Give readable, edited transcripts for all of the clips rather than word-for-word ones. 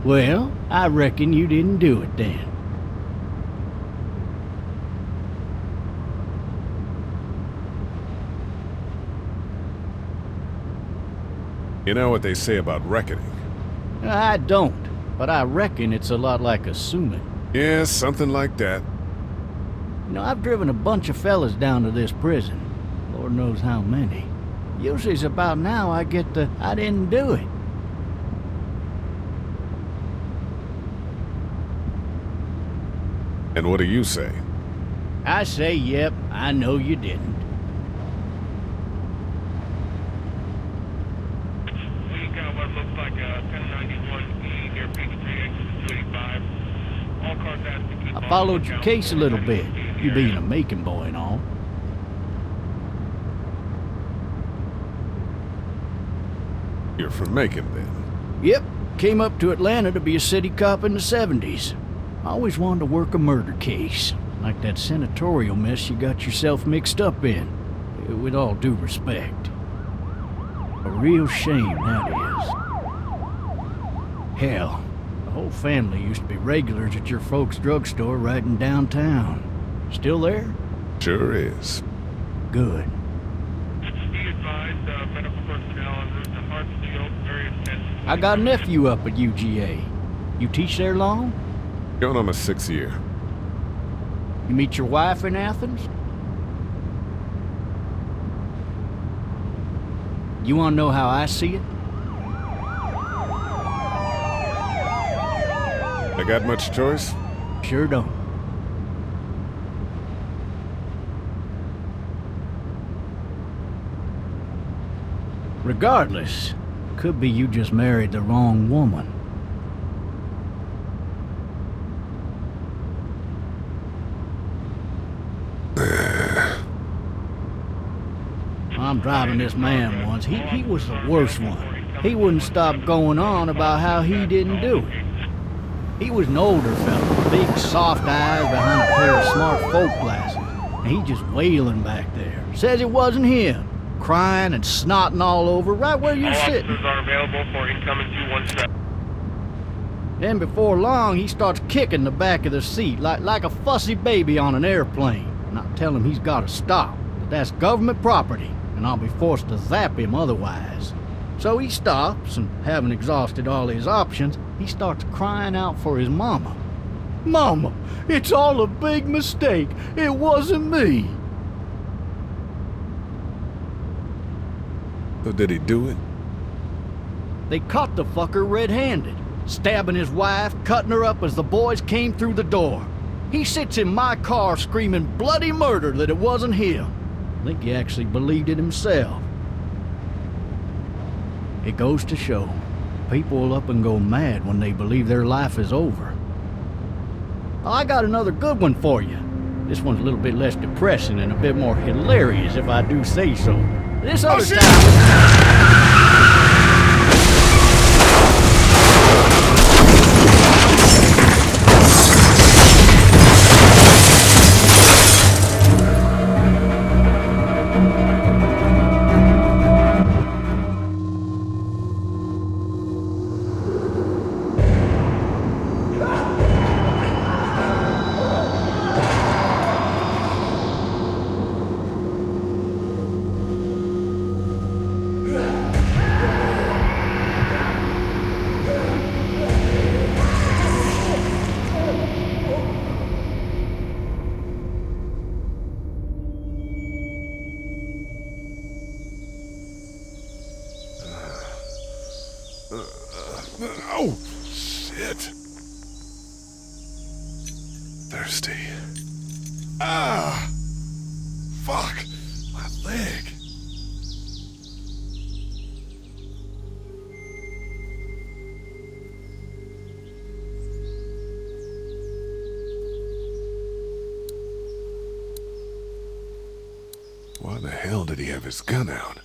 Well, I reckon you didn't do it then. You know what they say about reckoning? I don't, but I reckon it's a lot like assuming. Yeah, something like that. You know, I've driven a bunch of fellas down to this prison. Lord knows how many. Usually it's about now I get the, I didn't do it. And what do you say? I say, yep, I know you didn't. We got what looks like a 1091E near Peachtree, exit 285. All cars asked to keep I followed your case a little bit, you being a Macon boy and all. You're from Macon, then? Yep, came up to Atlanta to be a city cop in the 70s. I always wanted to work a murder case, like that senatorial mess you got yourself mixed up in, with all due respect. A real shame, that is. Hell, the whole family used to be regulars at your folks' drugstore right in downtown. Still there? Sure is. Good. Be advised, medical personnel en route to Hartsfield, various tests. I got a nephew up at UGA. You teach there long? Going on my 6th year. You meet your wife in Athens? You want to know how I see it? I got much choice? Sure don't. Regardless, could be you just married the wrong woman. I'm driving this man once. He was the worst one. He wouldn't stop going on about how he didn't do it. He was an older fella, big soft eyes behind a pair of smart folk glasses. And he just wailing back there. Says it wasn't him. Crying and snotting all over right where you're sitting. Officers are available for incoming 217. Then before long, he starts kicking the back of the seat like a fussy baby on an airplane. And I tell him he's got to stop, that that's government property, and I'll be forced to zap him otherwise. So he stops, and having exhausted all his options, he starts crying out for his mama. Mama, it's all a big mistake. It wasn't me. So did he do it? They caught the fucker red-handed, stabbing his wife, cutting her up as the boys came through the door. He sits in my car screaming bloody murder that it wasn't him. I think he actually believed it himself. It goes to show, people will up and go mad when they believe their life is over. I got another good one for you. This one's a little bit less depressing and a bit more hilarious, if I do say so. This other time... Oh, shit. Thirsty. Ah! Fuck! My leg. Why the hell did he have his gun out?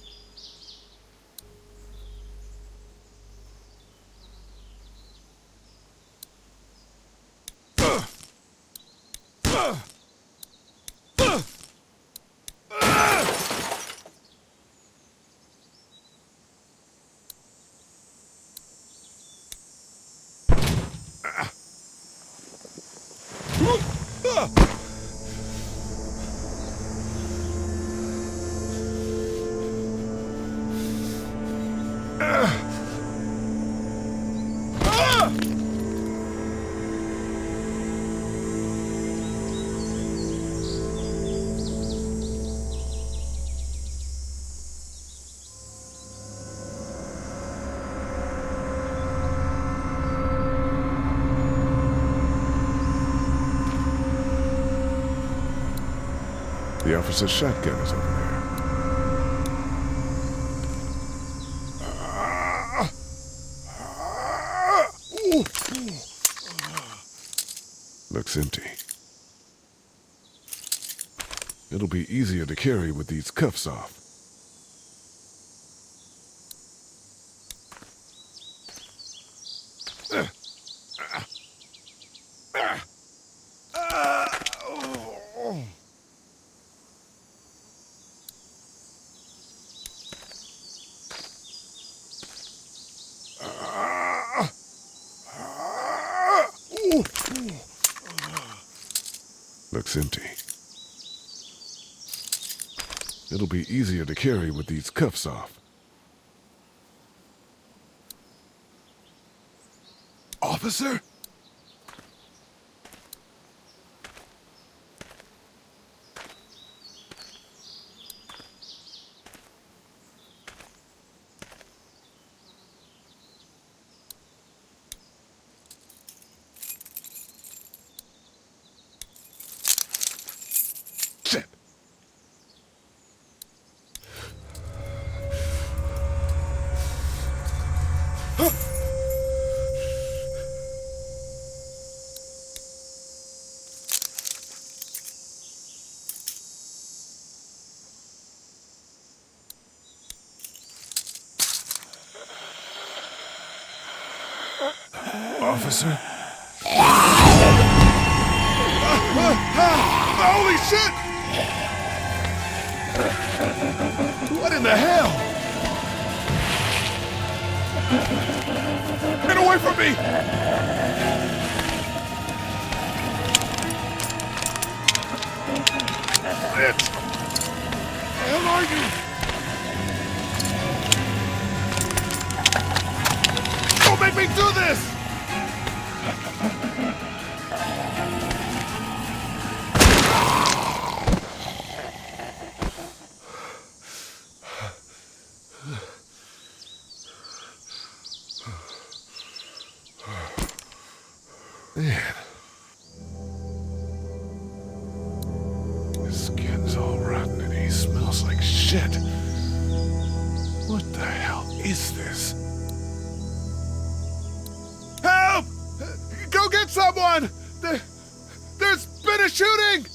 The officer's shotgun is over there. Looks empty. It'll be easier to carry with these cuffs off. Looks empty. It'll be easier to carry with these cuffs off. Officer? Shit. Officer? Holy shit! What in the hell? Get away from me! Shit! Where the hell are you? Don't make me do this! Man. His skin's all rotten and he smells like shit. What the hell is this? Help! Go get someone! There's been a shooting!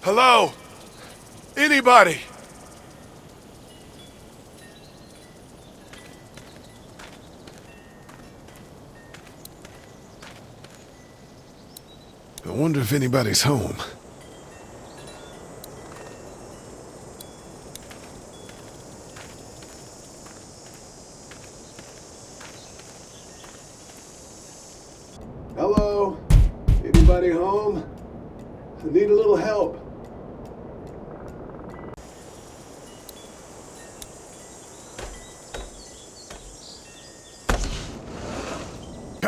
Hello? Anybody? I wonder if anybody's home. Hello? Anybody home? I need a little help.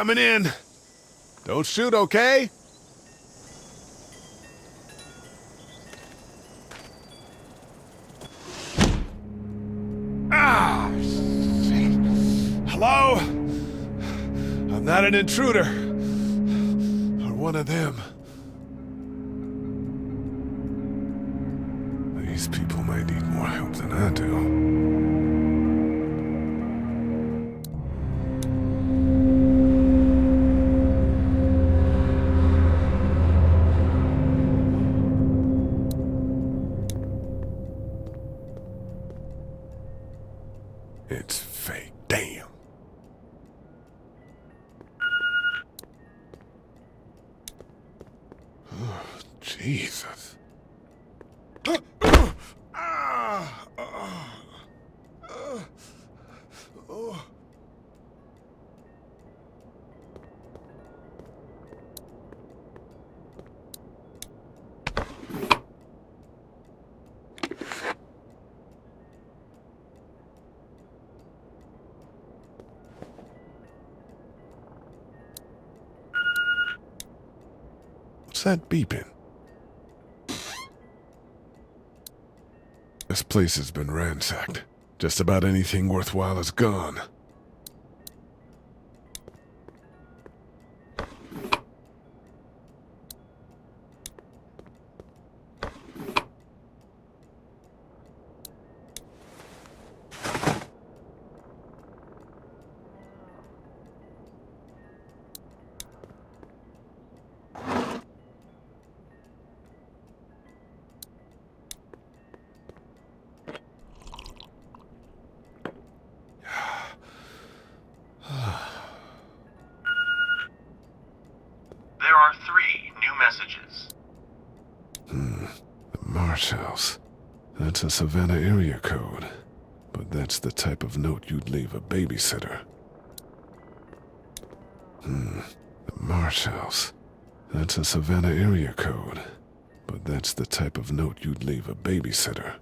coming in. Don't shoot, okay? Ah, shit. Hello? I'm not an intruder. Or one of them. These people might need more help than I do. It's fake. Damn. Oh, Jesus. What's that beeping? This place has been ransacked. Just about anything worthwhile is gone. There are 3 new messages. The Marsh House. That's a Savannah area code. But that's the type of note you'd leave a babysitter. The Marsh House. That's a Savannah area code. But that's the type of note you'd leave a babysitter.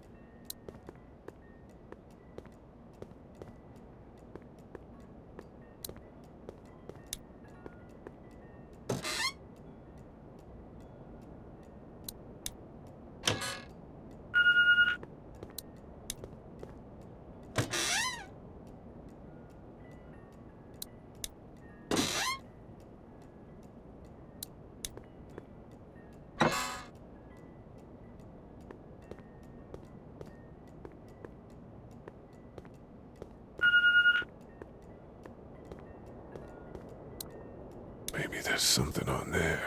Maybe there's something on there.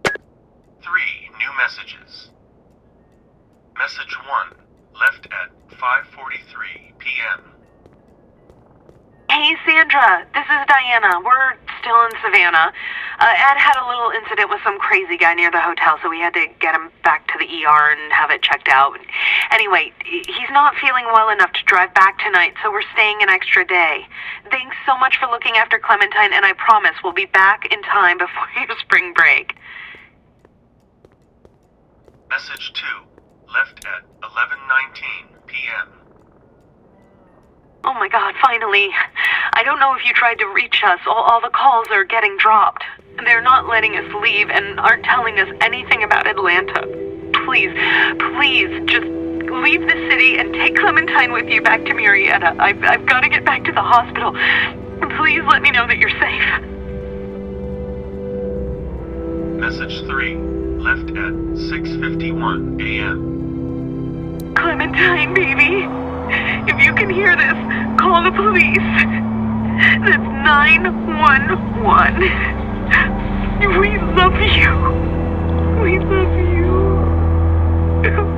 3 new messages. Message 1, left at 5:43 p.m. Hey, Sandra, this is Diana. We're still in Savannah. Ed had a little incident with some crazy guy near the hotel, so we had to get him back to the ER and have it checked out. Anyway, he's not feeling well enough to drive back tonight, so we're staying an extra day. Thanks so much for looking after Clementine, and I promise we'll be back in time before your spring break. Message 2, left at 11:19 p.m. Oh my God, finally. I don't know if you tried to reach us. All the calls are getting dropped. They're not letting us leave and aren't telling us anything about Atlanta. Please, just leave the city and take Clementine with you back to Marietta. I've got to get back to the hospital. Please let me know that you're safe. Message 3, left at 6:51 a.m. Clementine, baby. If you can hear this, call the police. That's 911. We love you. We love you.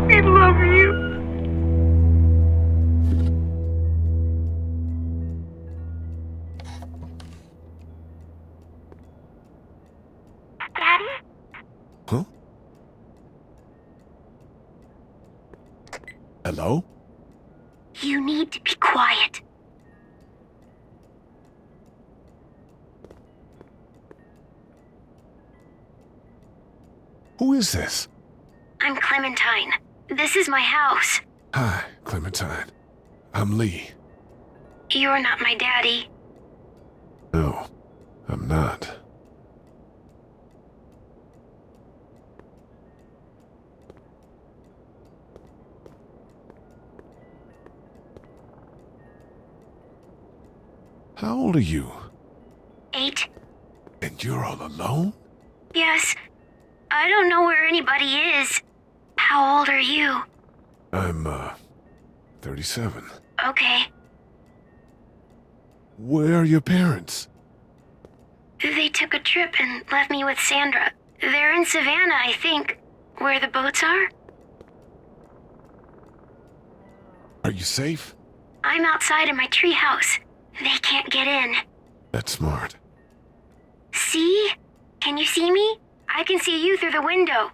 We love you. Daddy? Huh? Hello? You need to be quiet. Who is this? I'm Clementine. This is my house. Hi, Clementine. I'm Lee. You're not my daddy. I not. How old are you? 8. And you're all alone? Yes. I don't know where anybody is. How old are you? I'm, 37. Okay. Where are your parents? They took a trip and left me with Sandra. They're in Savannah, I think. Where the boats are? Are you safe? I'm outside in my treehouse. They can't get in. That's smart. See? Can you see me? I can see you through the window.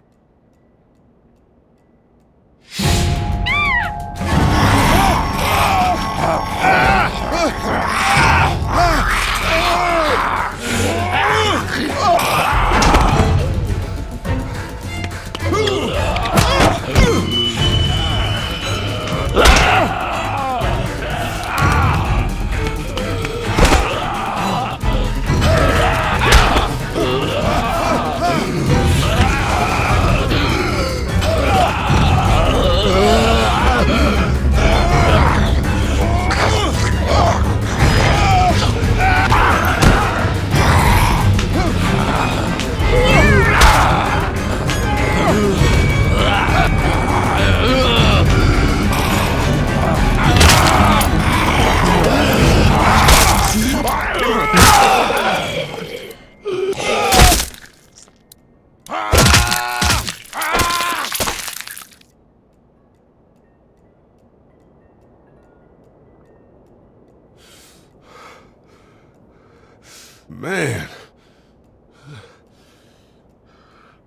Man.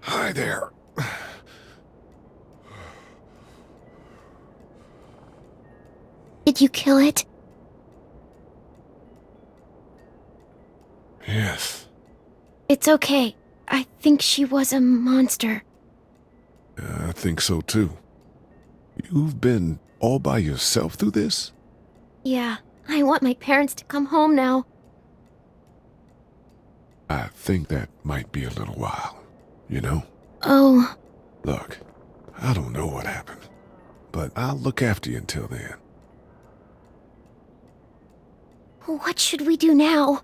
Hi there. Did you kill it? Yes. It's okay. I think she was a monster. I think so too. You've been all by yourself through this? Yeah, I want my parents to come home now. I think that might be a little while, you know? Oh, Look, I don't know what happened, but I'll look after you until then. what should we do now?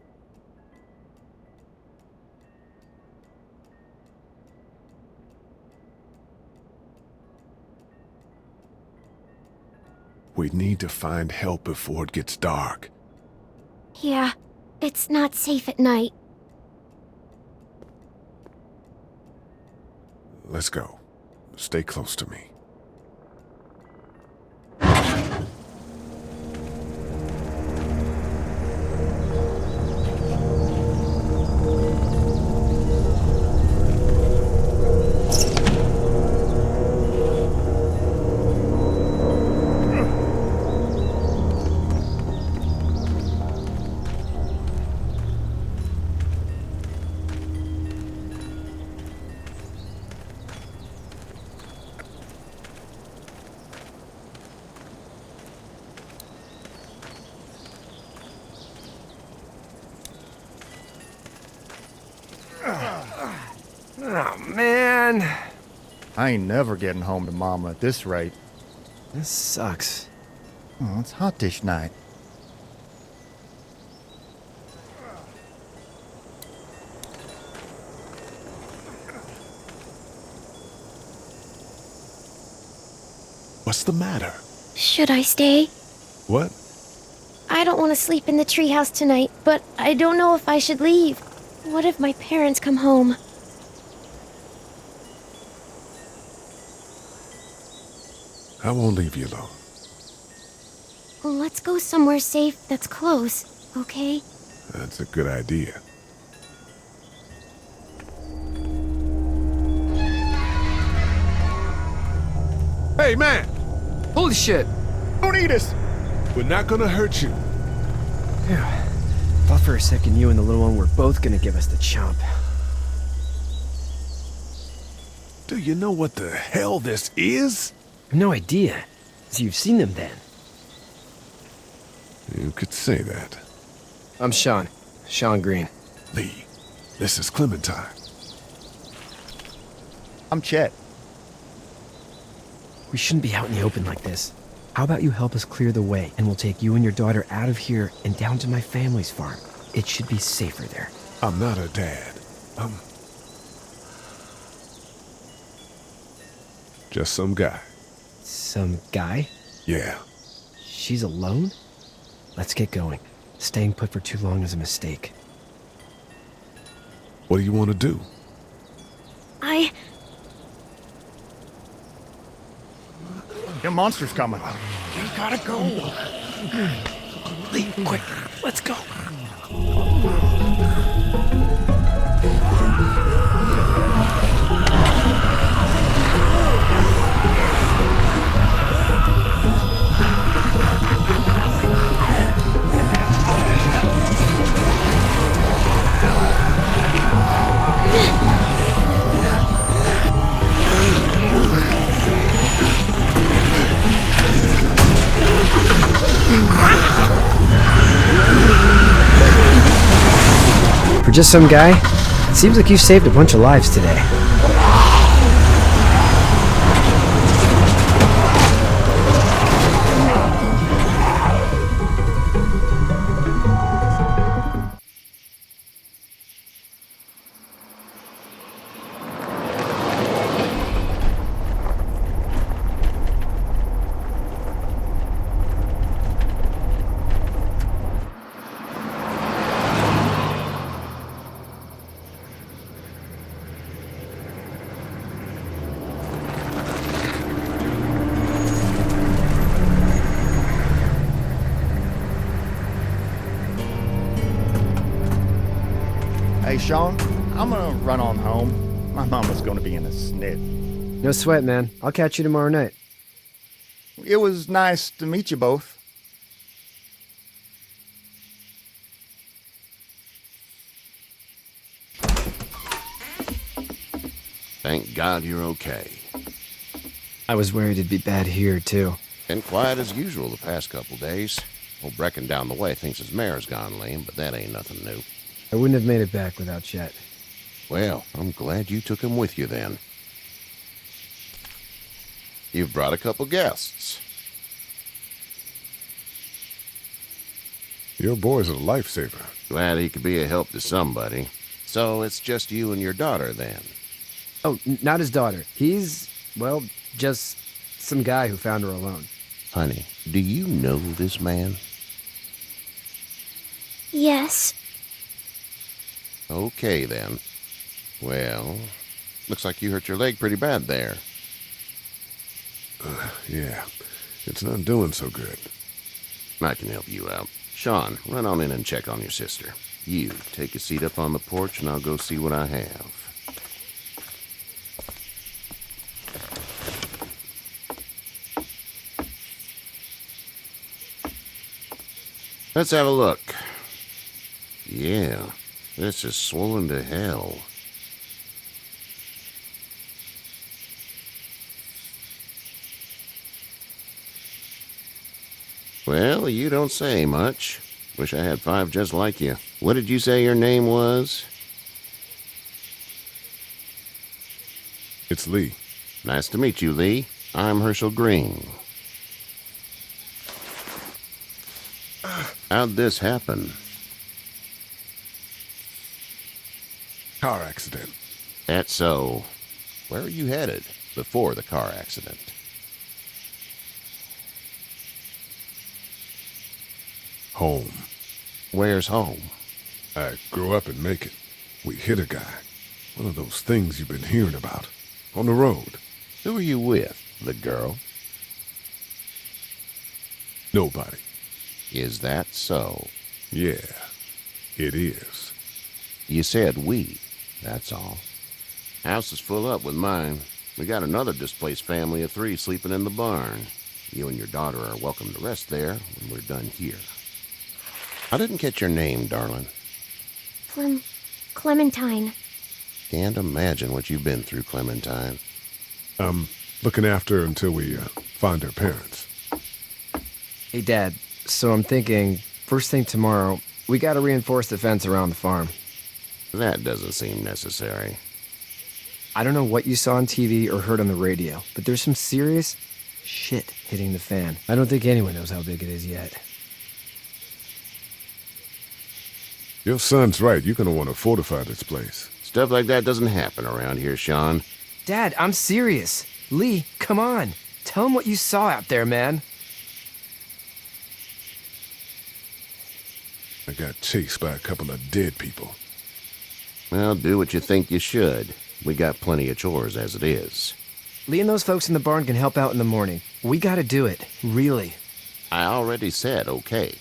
We need to find help before it gets dark. Yeah, it's not safe at night. Let's go. Stay close to me. Oh, man. I ain't never getting home to Mama at this rate. This sucks. Oh, it's hot dish night. What's the matter? Should I stay? What? I don't want to sleep in the treehouse tonight, but I don't know if I should leave. What if my parents come home? I won't leave you alone. Let's go somewhere safe that's close, okay? That's a good idea. Hey, man! Holy shit. Don't eat us! We're not gonna hurt you. Yeah. Thought for a second you and the little one were both gonna give us the chomp. Do you know what the hell this is? No idea. So you've seen them then? You could say that. I'm Sean. Sean Green. Lee, This is Clementine. I'm Chet. We shouldn't be out in the open like this. How about you help us clear the way, and we'll take you and your daughter out of here and down to my family's farm. It should be safer there. I'm not her dad. I'm just some guy. Some guy? Yeah. She's alone? Let's get going. Staying put for too long is a mistake. What do you want to do? Your monster's coming. We gotta go. Lee, quick, let's go. For just some guy, it seems like you saved a bunch of lives today. Hey, Sean, I'm gonna run on home. My mama's gonna be in a snit. No sweat, man. I'll catch you tomorrow night. It was nice to meet you both. Thank God you're okay. I was worried it'd be bad here, too. Been quiet as usual the past couple days. Old Brecken down the way thinks his mare's gone lame, but that ain't nothing new. I wouldn't have made it back without Chet. Well, I'm glad you took him with you then. You've brought a couple guests. Your boy's a lifesaver. Glad he could be a help to somebody. So it's just you and your daughter then? Oh, not his daughter. He's, well, just some guy who found her alone. Honey, do you know this man? Yes. Okay, then. Well, looks like you hurt your leg pretty bad there. Yeah, it's not doing so good. I can help you out. Sean, run on in and check on your sister. You, take a seat up on the porch and I'll go see what I have. Let's have a look. Yeah, this is swollen to hell. Well, you don't say much. Wish I had 5 just like you. What did you say your name was? It's Lee. Nice to meet you, Lee. I'm Herschel Green. How'd this happen? Car accident. That's so. Where were you headed before the car accident? Home. Where's home? I grew up in Macon. We hit a guy. One of those things you've been hearing about. On the road. Who are you with? The girl? Nobody. Is that so? Yeah, it is. You said we. That's all. House is full up with mine. We got another displaced family of 3 sleeping in the barn. You and your daughter are welcome to rest there when we're done here. I didn't catch your name, darling. Clementine. Can't imagine what you've been through, Clementine. I'm looking after her until we find her parents. Hey, Dad, so I'm thinking, first thing tomorrow, we gotta reinforce the fence around the farm. That doesn't seem necessary. I don't know what you saw on TV or heard on the radio, but there's some serious shit hitting the fan. I don't think anyone knows how big it is yet. Your son's right. You're gonna want to fortify this place. Stuff like that doesn't happen around here, Sean. Dad, I'm serious. Lee, come on. Tell him what you saw out there, man. I got chased by a couple of dead people. Well, do what you think you should. We got plenty of chores as it is. Lee and those folks in the barn can help out in the morning. We gotta do it. Really. I already said okay.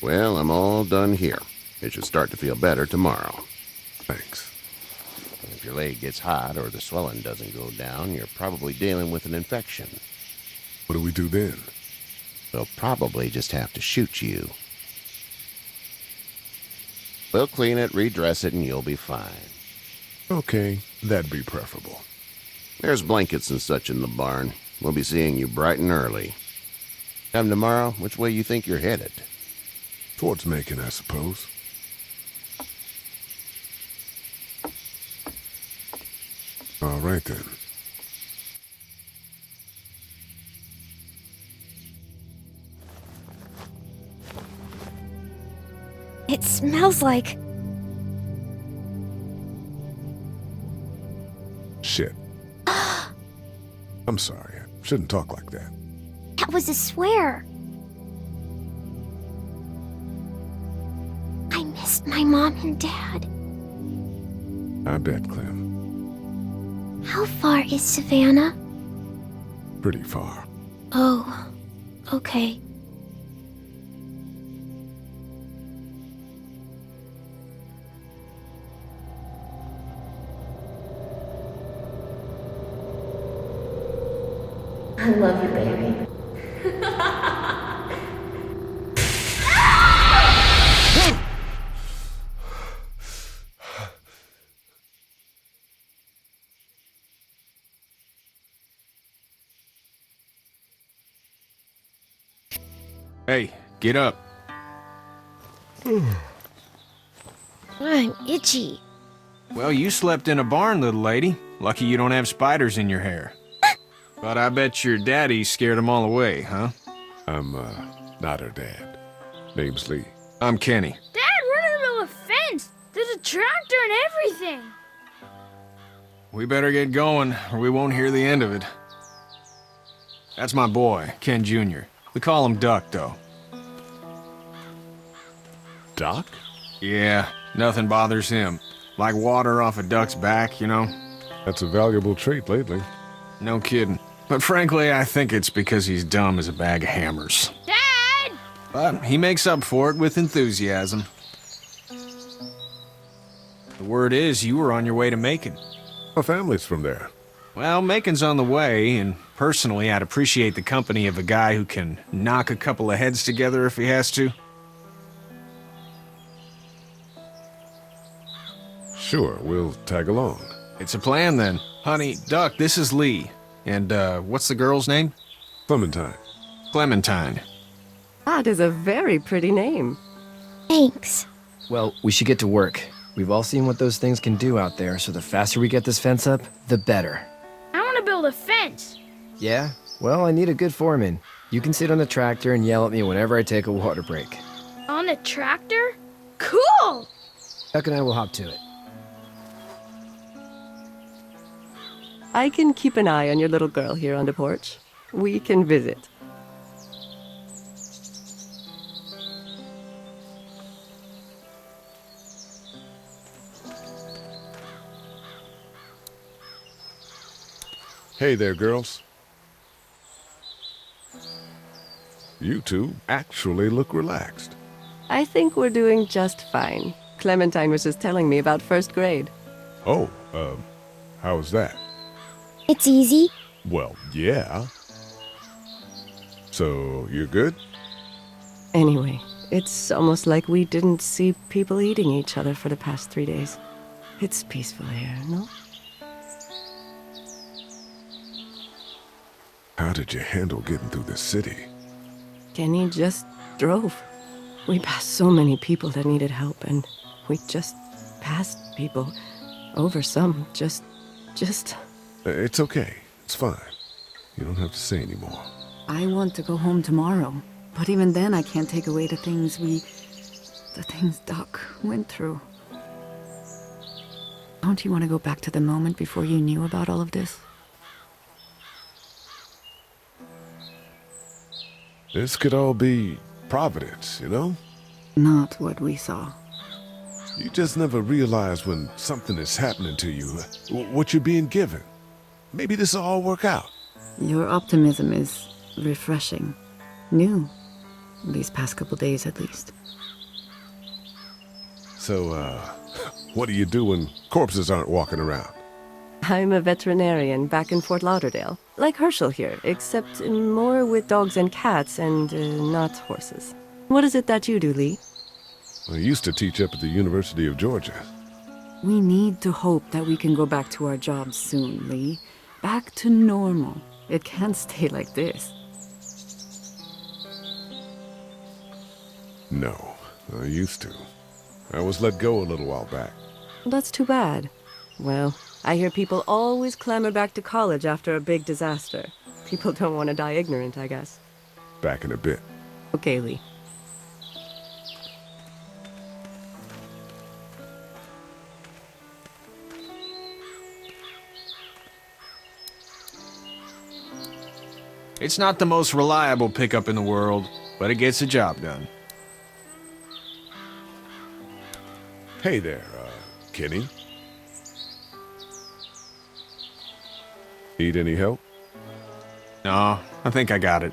Well, I'm all done here. It should start to feel better tomorrow. Thanks. If your leg gets hot or the swelling doesn't go down, you're probably dealing with an infection. What do we do then? They'll probably just have to shoot you. We'll clean it, redress it, and you'll be fine. Okay, that'd be preferable. There's blankets and such in the barn. We'll be seeing you bright and early. Come tomorrow, which way you think you're headed? Towards Macon, I suppose. All right, then. It smells like... Shit. I'm sorry. I shouldn't talk like that. That was a swear. I missed my mom and dad. I bet, Clem. How far is Savannah? Pretty far. Oh, okay. I love you, baby. Hey, get up. I'm itchy. Well, you slept in a barn, little lady. Lucky you don't have spiders in your hair. But I bet your daddy scared them all away, huh? I'm, not her dad. Name's Lee. I'm Kenny. Dad, we're in the middle of a fence. There's a tractor and everything. We better get going, or we won't hear the end of it. That's my boy, Ken Jr. We call him Duck, though. Doc? Yeah, nothing bothers him. Like water off a duck's back, you know? That's a valuable trait lately. No kidding. But frankly, I think it's because he's dumb as a bag of hammers. Dad! But he makes up for it with enthusiasm. The word is you were on your way to Macon. My family's from there. Well, Macon's on the way, and personally, I'd appreciate the company of a guy who can knock a couple of heads together if he has to. Sure, we'll tag along. It's a plan, then. Honey, Duck, this is Lee. And, what's the girl's name? Clementine. Clementine. That is a very pretty name. Thanks. Well, we should get to work. We've all seen what those things can do out there, so the faster we get this fence up, the better. I want to build a fence. Yeah? Well, I need a good foreman. You can sit on the tractor and yell at me whenever I take a water break. On a tractor? Cool! Duck and I will hop to it. I can keep an eye on your little girl here on the porch. We can visit. Hey there, girls. You two actually look relaxed. I think we're doing just fine. Clementine was just telling me about first grade. Oh, how was that? It's easy. Well, yeah. So, you're good? Anyway, it's almost like we didn't see people eating each other for the past 3 days. It's peaceful here, no? How did you handle getting through the city? Kenny just drove. We passed so many people that needed help, and we just past people. Over some, just... It's okay. It's fine. You don't have to say anymore. I want to go home tomorrow. But even then, I can't take away the things Doc went through. Don't you want to go back to the moment before you knew about all of this? This could all be Providence, you know? Not what we saw. You just never realize when something is happening to you, what you're being given. Maybe this will all work out. Your optimism is refreshing. New. These past couple days, at least. So, what do you do when corpses aren't walking around? I'm a veterinarian back in Fort Lauderdale. Like Herschel here, except more with dogs and cats and not horses. What is it that you do, Lee? I used to teach up at the University of Georgia. We need to hope that we can go back to our jobs soon, Lee. Back to normal. It can't stay like this. No, I used to. I was let go a little while back. That's too bad. Well, I hear people always clamor back to college after a big disaster. People don't want to die ignorant, I guess. Back in a bit. Okay, Lee. It's not the most reliable pickup in the world, but it gets the job done. Hey there, Kenny. Need any help? No, I think I got it.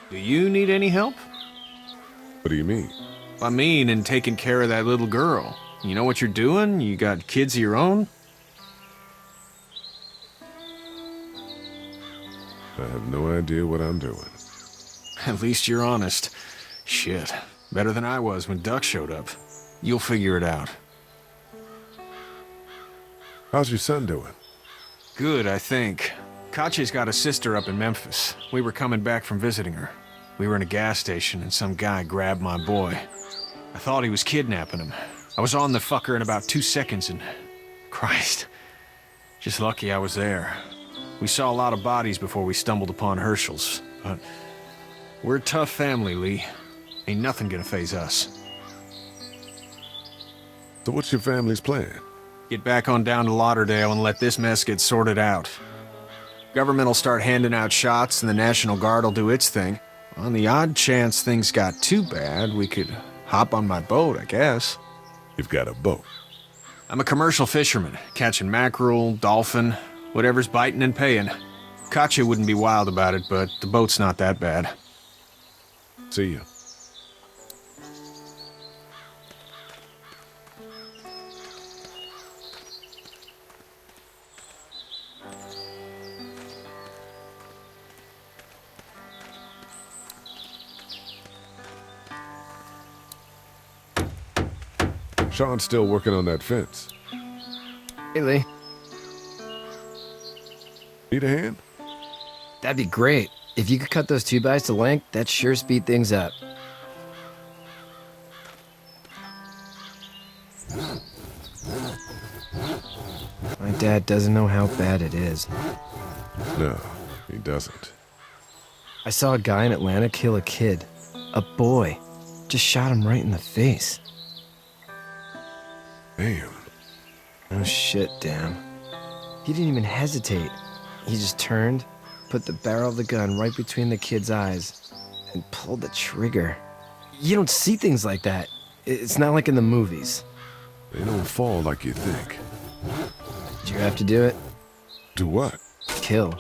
Do you need any help? What do you mean? I mean, in taking care of that little girl. You know what you're doing? You got kids of your own? I have no idea what I'm doing. At least you're honest. Shit. Better than I was when Duck showed up. You'll figure it out. How's your son doing? Good, I think. Katya's got a sister up in Memphis. We were coming back from visiting her. We were in a gas station and some guy grabbed my boy. I thought he was kidnapping him. I was on the fucker in about 2 seconds and... Christ. Just lucky I was there. We saw a lot of bodies before we stumbled upon Herschel's, but... We're a tough family, Lee. Ain't nothing gonna faze us. So what's your family's plan? Get back on down to Lauderdale and let this mess get sorted out. Government will start handing out shots and the National Guard will do its thing. On the odd chance things got too bad, we could hop on my boat, I guess. You've got a boat? I'm a commercial fisherman, catching mackerel, dolphin, whatever's biting and paying. Katya wouldn't be wild about it, but the boat's not that bad. See you. Sean's still working on that fence. Hey, Lee. Need a hand? That'd be great. If you could cut those 2x to length, that'd sure speed things up. My dad doesn't know how bad it is. No, he doesn't. I saw a guy in Atlanta kill a kid. A boy. Just shot him right in the face. Damn. Oh shit, damn. He didn't even hesitate. He just turned, put the barrel of the gun right between the kid's eyes, and pulled the trigger. You don't see things like that. It's not like in the movies. They don't fall like you think. Did you have to do it? Do what? Kill.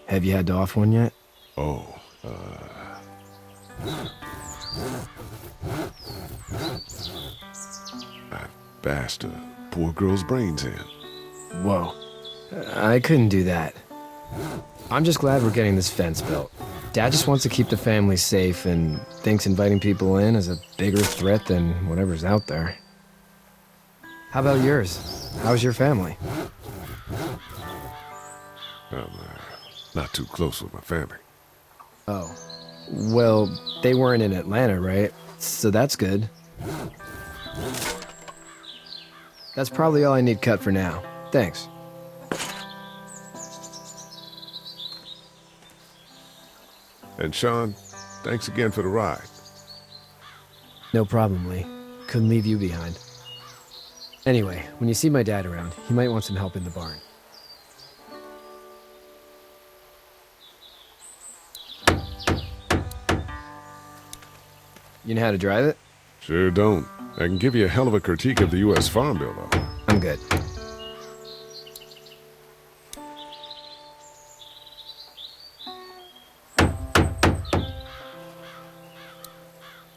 Have you had to off one yet? Oh, I bashed a poor girl's brains in. Whoa. I couldn't do that. I'm just glad we're getting this fence built. Dad just wants to keep the family safe and thinks inviting people in is a bigger threat than whatever's out there. How about yours? How's your family? I'm not too close with my family. Oh. Well, they weren't in Atlanta, right? So that's good. That's probably all I need cut for now. Thanks. And Sean, thanks again for the ride. No problem, Lee. Couldn't leave you behind. Anyway, when you see my dad around, he might want some help in the barn. You know how to drive it? Sure don't. I can give you a hell of a critique of the U.S. Farm Bill, though. I'm good.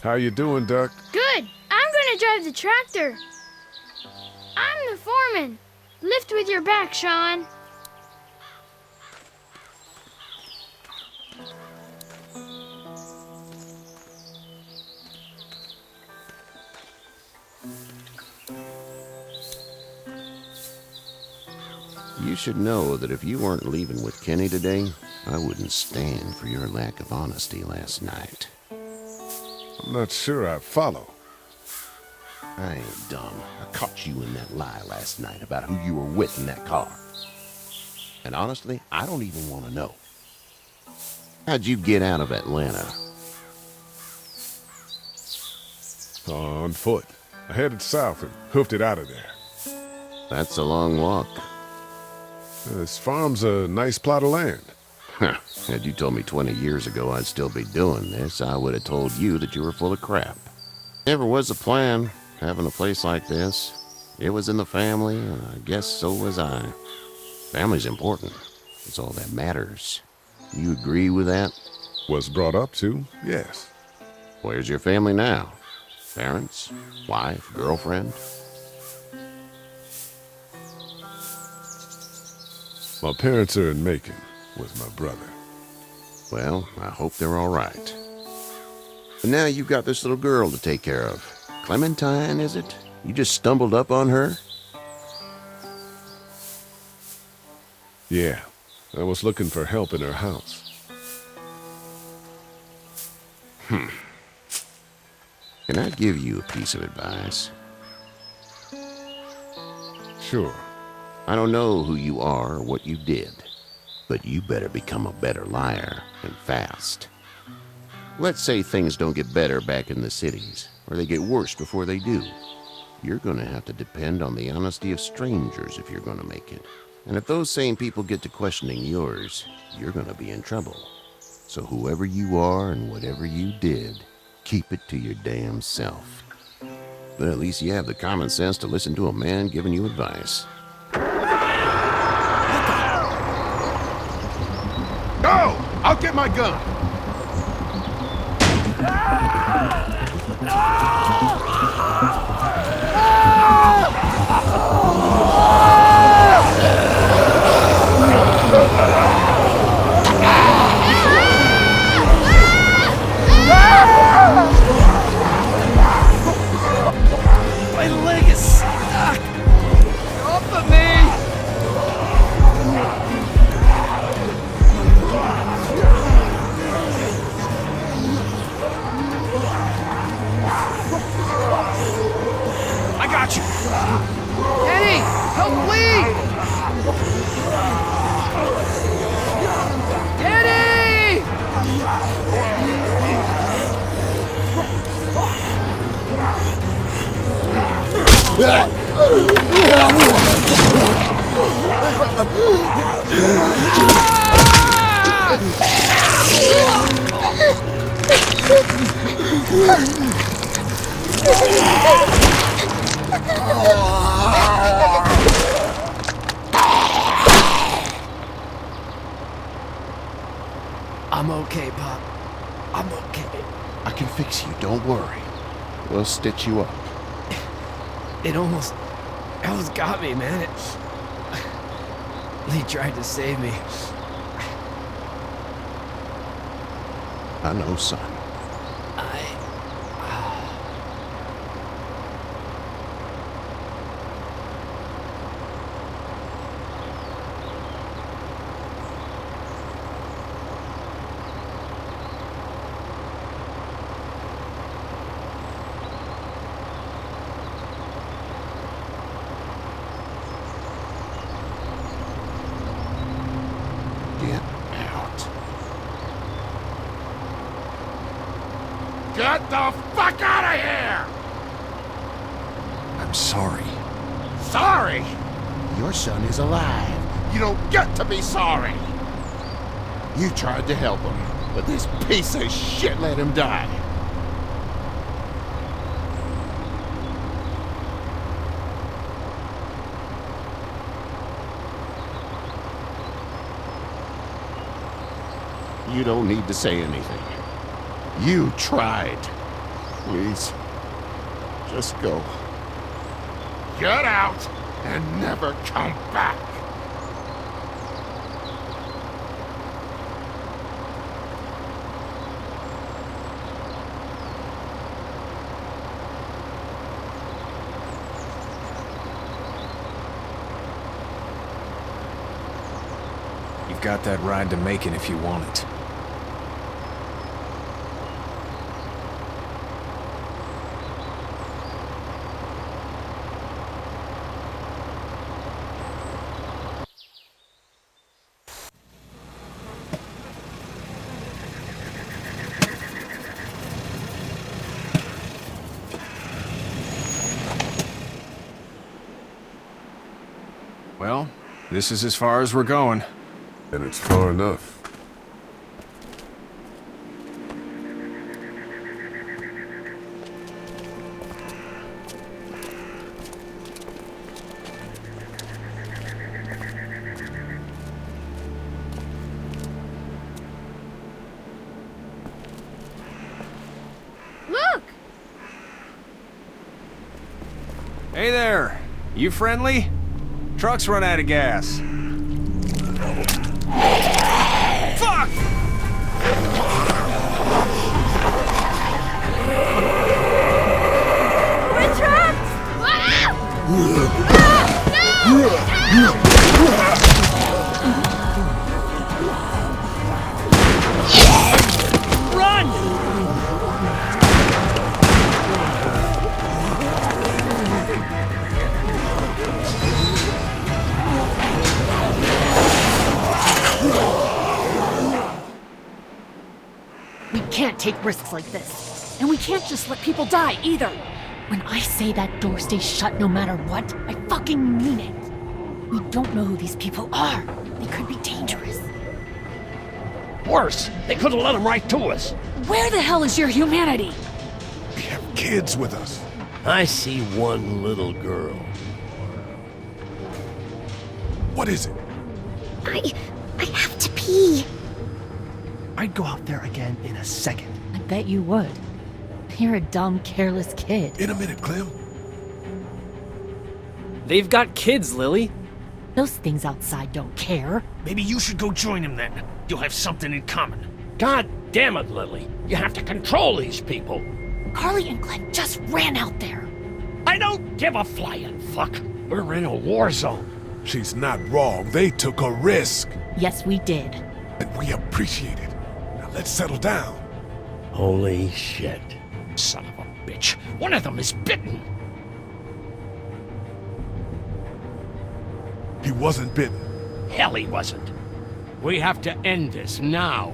How you doing, Duck? Good. I'm gonna drive the tractor. I'm the foreman. Lift with your back, Sean. You should know that if you weren't leaving with Kenny today, I wouldn't stand for your lack of honesty last night. I'm not sure I follow. I ain't dumb. I caught you in that lie last night about who you were with in that car. And honestly, I don't even want to know. How'd you get out of Atlanta? On foot. I headed south and hoofed it out of there. That's a long walk. This farm's a nice plot of land. Had you told me 20 years ago I'd still be doing this, I would have told you that you were full of crap. Never was a plan, having a place like this. It was in the family, and I guess so was I. Family's important. It's all that matters. You agree with that? Was brought up to, yes. Where's your family now? Parents? Wife? Girlfriend? My parents are in Macon with my brother. Well, I hope they're all right. And now you've got this little girl to take care of. Clementine, is it? You just stumbled up on her? Yeah, I was looking for help in her house. Can I give you a piece of advice? Sure. I don't know who you are or what you did, but you better become a better liar, and fast. Let's say things don't get better back in the cities, or they get worse before they do. You're gonna have to depend on the honesty of strangers if you're gonna make it. And if those same people get to questioning yours, you're gonna be in trouble. So whoever you are and whatever you did, keep it to your damn self. But at least you have the common sense to listen to a man giving you advice. No! I'll get my gun! My leg is stuck! Get off of me! I got you! Eddie! Help Lee! Eddie! I'm okay, Pop. I'm okay. I can fix you, don't worry. We'll stitch you up. It almost got me, man. Lee tried to save me. I know, son. Get the fuck out of here! I'm sorry. Sorry? Your son is alive. You don't get to be sorry. You tried to help him, but this piece of shit let him die. You don't need to say anything. You tried. Please, just go. Get out and never come back. You've got that ride to Macon if you want it. Well, this is as far as we're going. And it's far enough. Look! Hey there! You friendly? Truck's run out of gas. Fuck! We're trapped! Run! We can't take risks like this. And we can't just let people die, either. When I say that door stays shut no matter what, I fucking mean it. We don't know who these people are. They could be dangerous. Worse, they could have let them right to us. Where the hell is your humanity? We have kids with us. I see one little girl. What is it? I have to pee. I'd go out there again in a second. I bet you would. You're a dumb, careless kid. In a minute, Clem. They've got kids, Lily. Those things outside don't care. Maybe you should go join them then. You'll have something in common. God damn it, Lily. You have to control these people. Carly and Glenn just ran out there. I don't give a flying fuck. We're in a war zone. She's not wrong. They took a risk. Yes, we did. And we appreciate it. Now let's settle down. Holy shit. Son of a bitch. One of them is bitten. He wasn't bitten. Hell, he wasn't. We have to end this now.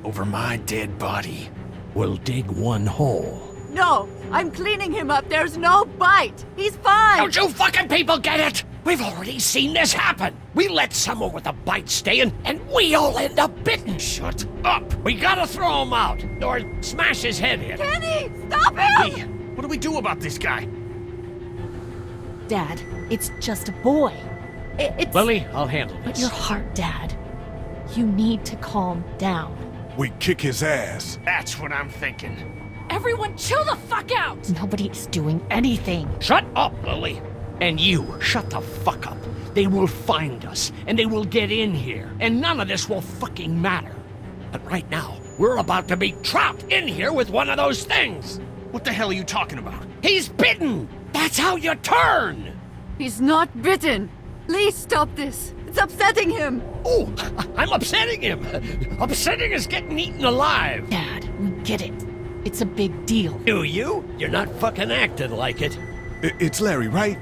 Over my dead body. We'll dig one hole. No, I'm cleaning him up. There's no bite. He's fine. Don't you fucking people get it? We've already seen this happen. We let someone with a bite stay in, and we all end up bitten. Shut up. We gotta throw him out, or smash his head in. Kenny, stop him! Hey, what do we do about this guy? Dad, it's just a boy. It's... Lily, I'll handle this. But your heart, Dad. You need to calm down. We kick his ass. That's what I'm thinking. Everyone chill the fuck out! Nobody is doing anything. Shut up, Lily. And you, shut the fuck up. They will find us, and they will get in here, and none of this will fucking matter. But right now, we're about to be trapped in here with one of those things. What the hell are you talking about? He's bitten! That's how you turn! He's not bitten. Please stop this. It's upsetting him. Oh, I'm upsetting him. Upsetting is getting eaten alive. Dad, we get it. It's a big deal. Do you? You're not fucking acting like it. It's Larry, right?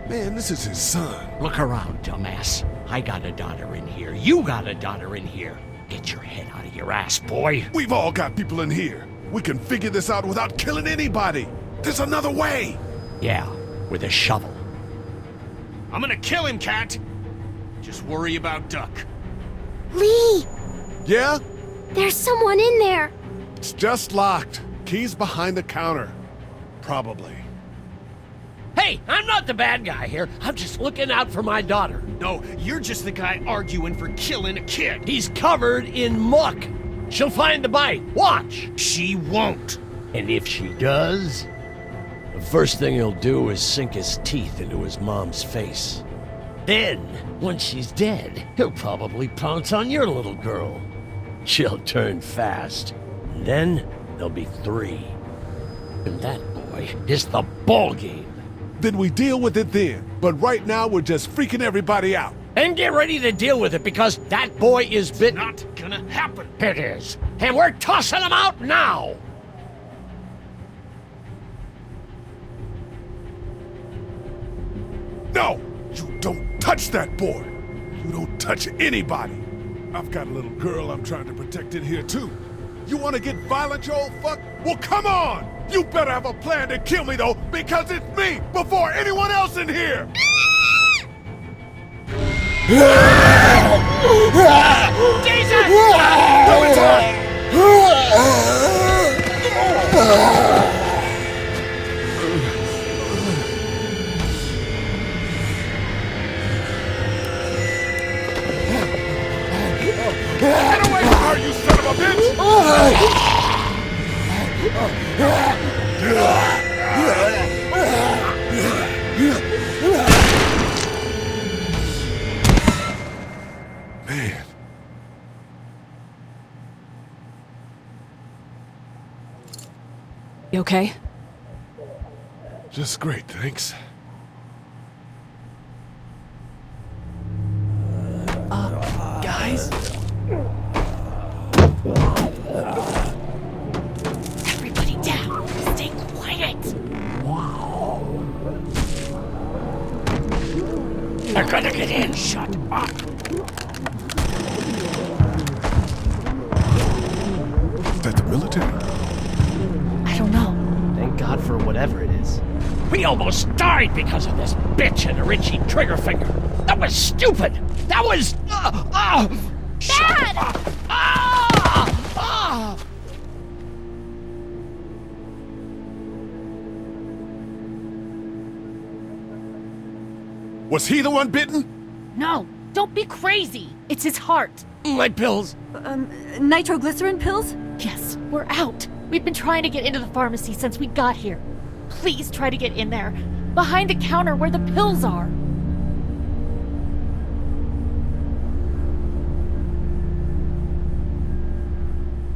Man, this is his son. Look around, dumbass. I got a daughter in here. You got a daughter in here. Get your head out of your ass, boy. We've all got people in here. We can figure this out without killing anybody. There's another way. Yeah, with a shovel. I'm gonna kill him, Cat. Just worry about Duck. Lee! Yeah? There's someone in there! It's just locked. Key's behind the counter. Probably. Hey, I'm not the bad guy here. I'm just looking out for my daughter. No, you're just the guy arguing for killing a kid. He's covered in muck. She'll find the bite. Watch. She won't. And if she does, the first thing he'll do is sink his teeth into his mom's face. Then, once she's dead, he'll probably pounce on your little girl. She'll turn fast. And then there'll be 3. And that, boy, is the ball game. Then we deal with it then. But right now, we're just freaking everybody out. And get ready to deal with it, because that boy is bitten. Not gonna happen. It is. And we're tossing him out now! No! You don't touch that boy! You don't touch anybody! I've got a little girl I'm trying to protect in here, too. You want to get violent, you old fuck? Well, come on! You better have a plan to kill me, though, because it's me before anyone else in here! Jesus! Get away from her, you son of a bitch! Man. You okay? Just great, thanks. Guys? Everybody down! Stay quiet! They're gonna get in. Shut up. Is that the military? I don't know. Thank God for whatever it is. We almost died because of this bitch and a Richie trigger finger. That was stupid. That was... Dad! Was he the one bitten? No, don't be crazy. It's his heart. My pills. Nitroglycerin pills? Yes, we're out. We've been trying to get into the pharmacy since we got here. Please try to get in there. Behind the counter where the pills are.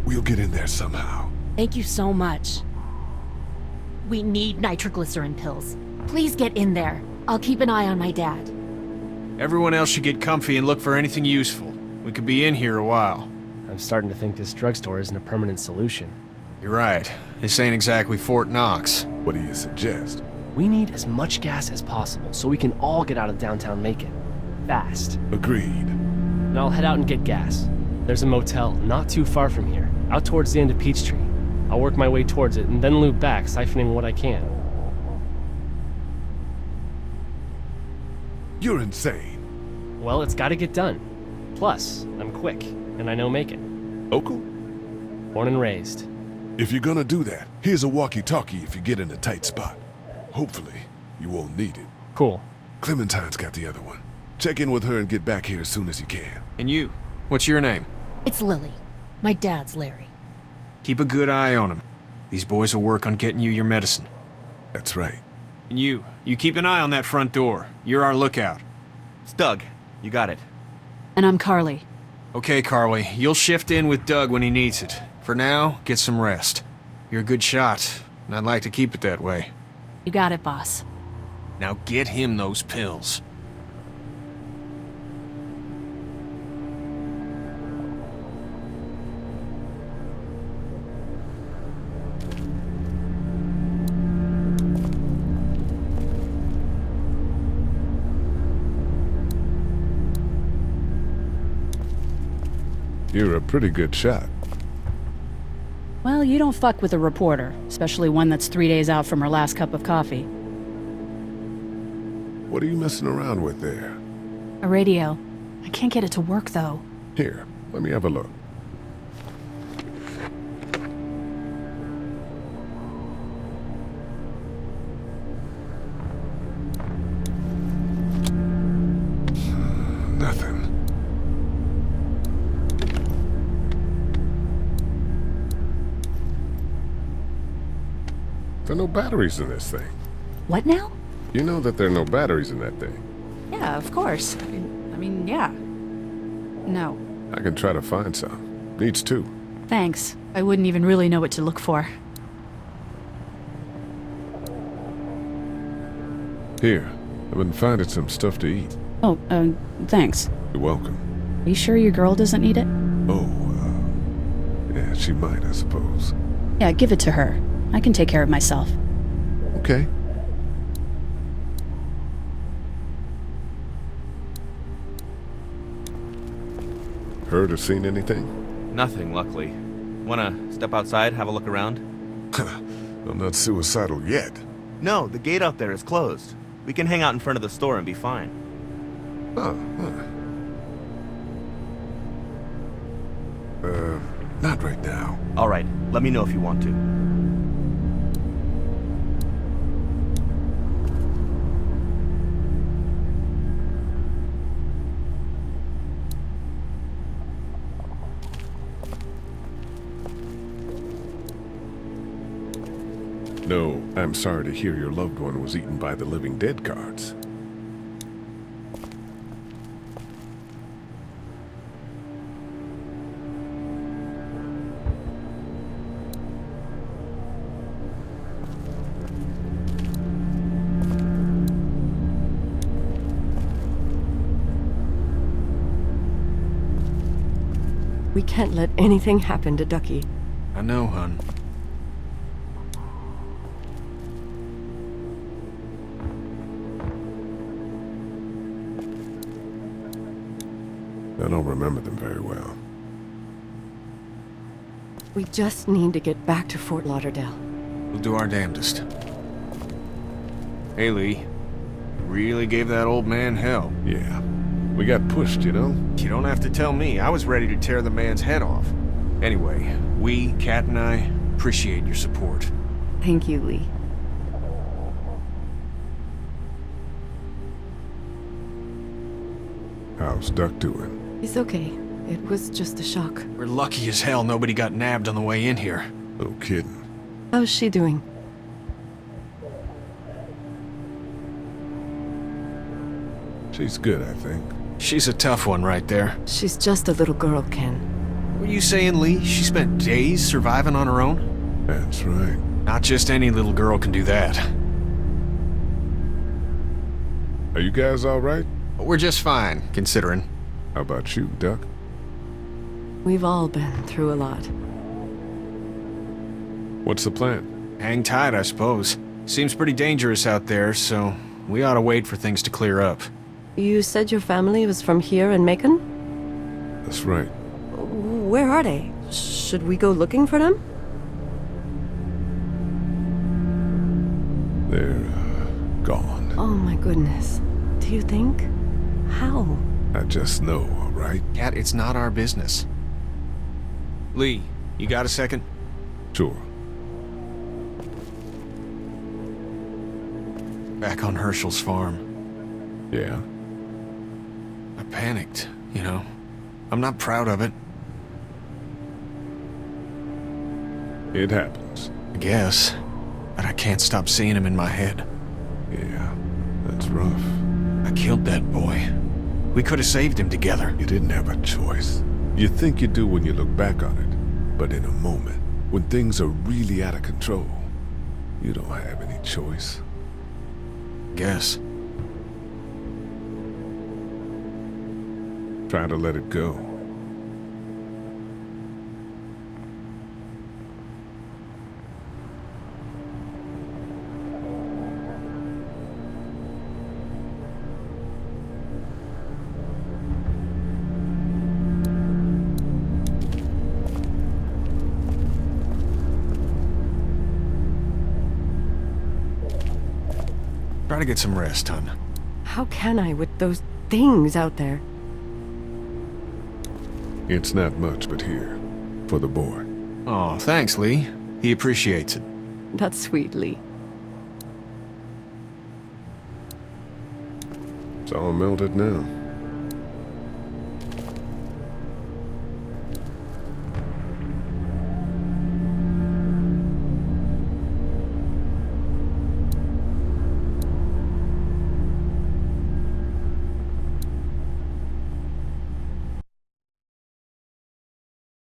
We'll get in there somehow. Thank you so much. We need nitroglycerin pills. Please get in there. I'll keep an eye on my dad. Everyone else should get comfy and look for anything useful. We could be in here a while. I'm starting to think this drugstore isn't a permanent solution. You're right. This ain't exactly Fort Knox. What do you suggest? We need as much gas as possible so we can all get out of downtown Macon. Fast. Agreed. And I'll head out and get gas. There's a motel not too far from here, out towards the end of Peachtree. I'll work my way towards it and then loop back, siphoning what I can. You're insane. Well, it's gotta get done. Plus, I'm quick, and I know Macon. Local? Born and raised. If you're gonna do that, here's a walkie-talkie if you get in a tight spot. Hopefully, you won't need it. Cool. Clementine's got the other one. Check in with her and get back here as soon as you can. And you? What's your name? It's Lily. My dad's Larry. Keep a good eye on him. These boys will work on getting you your medicine. That's right. And you keep an eye on that front door. You're our lookout. It's Doug. You got it. And I'm Carly. Okay, Carly. You'll shift in with Doug when he needs it. For now, get some rest. You're a good shot, and I'd like to keep it that way. You got it, boss. Now get him those pills. You're a pretty good shot. Well, you don't fuck with a reporter, especially one that's 3 days out from her last cup of coffee. What are you messing around with there? A radio. I can't get it to work, though. Here, let me have a look. Nothing. There are no batteries in this thing. What now? You know that there are no batteries in that thing. Yeah, of course. I mean, yeah. No. I can try to find some. Needs two. Thanks. I wouldn't even really know what to look for. Here, I've been finding some stuff to eat. Oh, thanks. You're welcome. Are you sure your girl doesn't need it? Oh, yeah, she might, I suppose. Yeah, give it to her. I can take care of myself. Okay. Heard or seen anything? Nothing, luckily. Wanna step outside, have a look around? I'm not suicidal yet. No, the gate out there is closed. We can hang out in front of the store and be fine. Not right now. Alright, let me know if you want to. No, I'm sorry to hear your loved one was eaten by the living dead cards. We can't let anything happen to Ducky. I know, hon. I don't remember them very well. We just need to get back to Fort Lauderdale. We'll do our damnedest. Hey, Lee. Really gave that old man hell. Yeah. We got pushed, you know? You don't have to tell me. I was ready to tear the man's head off. Anyway, we, Kat and I, appreciate your support. Thank you, Lee. How's Duck doing? He's okay. It was just a shock. We're lucky as hell nobody got nabbed on the way in here. No kidding. How's she doing? She's good, I think. She's a tough one right there. She's just a little girl, Ken. Were you saying, Lee, she spent days surviving on her own? That's right. Not just any little girl can do that. Are you guys all right? We're just fine, considering. How about you, Duck? We've all been through a lot. What's the plan? Hang tight, I suppose. Seems pretty dangerous out there, so we ought to wait for things to clear up. You said your family was from here in Macon? That's right. Where are they? Should we go looking for them? They're gone. Oh my goodness. Do you think? How? I just know, all right? Kat, it's not our business. Lee, you got a second? Sure. Back on Herschel's farm. Yeah? I panicked, you know. I'm not proud of it. It happens. I guess. But I can't stop seeing him in my head. Yeah, that's rough. I killed that boy. We could have saved him together. You didn't have a choice. You think you do when you look back on it. But in a moment, when things are really out of control, you don't have any choice. Guess. Try to let it go. Try to get some rest, hon. How can I with those things out there? It's not much, but here. For the boy. Oh, thanks, Lee. He appreciates it. That's sweet, Lee. It's all melted now.